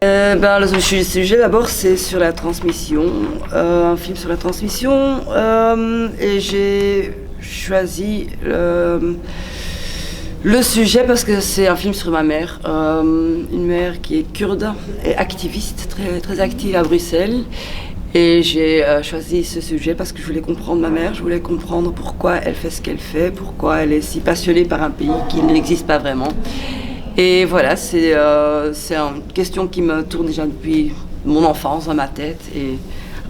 Le sujet d'abord c'est sur la transmission, un film sur la transmission, et j'ai choisi le sujet parce que c'est un film sur ma mère, une mère qui est kurde et activiste, très, très active à Bruxelles. Et j'ai choisi ce sujet parce que je voulais comprendre ma mère, je voulais comprendre pourquoi elle fait ce qu'elle fait, pourquoi elle est si passionnée par un pays qui n'existe pas vraiment. Et voilà, c'est une question qui me tourne déjà depuis mon enfance dans ma tête. Et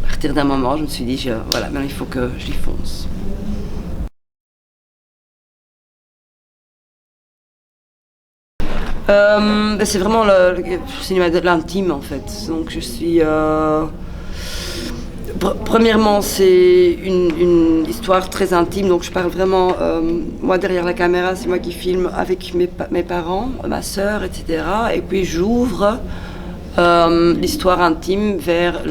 à partir d'un moment, je me suis dit, voilà, maintenant il faut que j'y fonce. C'est vraiment le cinéma de l'intime en fait. Donc je suis... Premièrement, c'est une histoire très intime, donc je parle vraiment, moi derrière la caméra, c'est moi qui filme avec mes parents, ma sœur, etc. Et puis j'ouvre l'histoire intime vers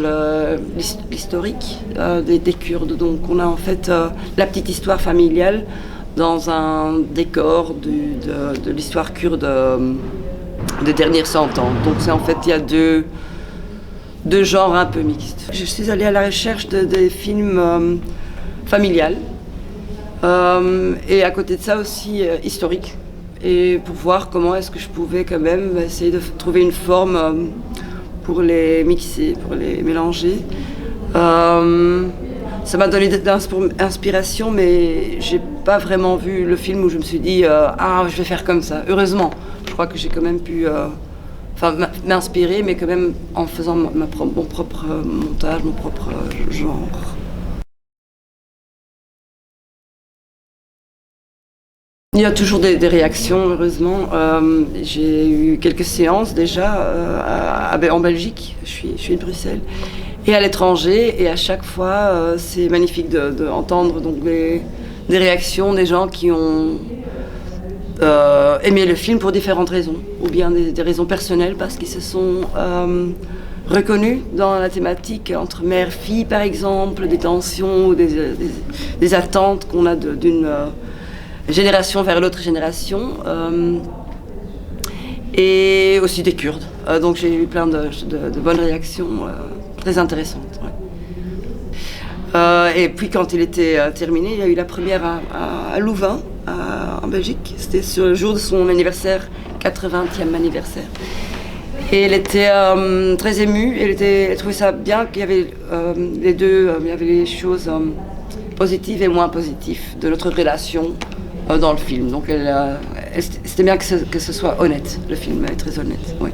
l'historique des Kurdes. Donc on a en fait la petite histoire familiale dans un décor de l'histoire kurde des dernières 100 ans. Donc c'est en fait, il y a deux genres un peu mixtes. Je suis allée à la recherche des films familiales et à côté de ça aussi historiques, et pour voir comment est-ce que je pouvais quand même essayer de trouver une forme pour les mixer, pour les mélanger. Ça m'a donné d'inspiration, mais j'ai pas vraiment vu le film où je me suis dit je vais faire comme ça. Heureusement, je crois que j'ai quand même pu m'inspirer, mais quand même en faisant mon propre montage, mon propre genre. Il y a toujours des réactions, heureusement. J'ai eu quelques séances déjà en Belgique, je suis de Bruxelles, et à l'étranger, et à chaque fois, c'est magnifique d'entendre donc des réactions des gens qui ont aimer le film pour différentes raisons, ou bien des raisons personnelles parce qu'ils se sont reconnus dans la thématique entre mère-fille par exemple, des tensions ou des attentes qu'on a d'une génération vers l'autre génération, et aussi des Kurdes. Donc j'ai eu plein de bonnes réactions très intéressantes. Ouais. Et puis quand il était terminé, il y a eu la première à Louvain, en Belgique. C'était sur le jour de son anniversaire, 80e anniversaire. Et elle était très émue, elle trouvait ça bien qu'il y avait les deux, il y avait les choses positives et moins positives de notre relation dans le film. Donc c'était bien que ce soit honnête, le film est très honnête. Oui.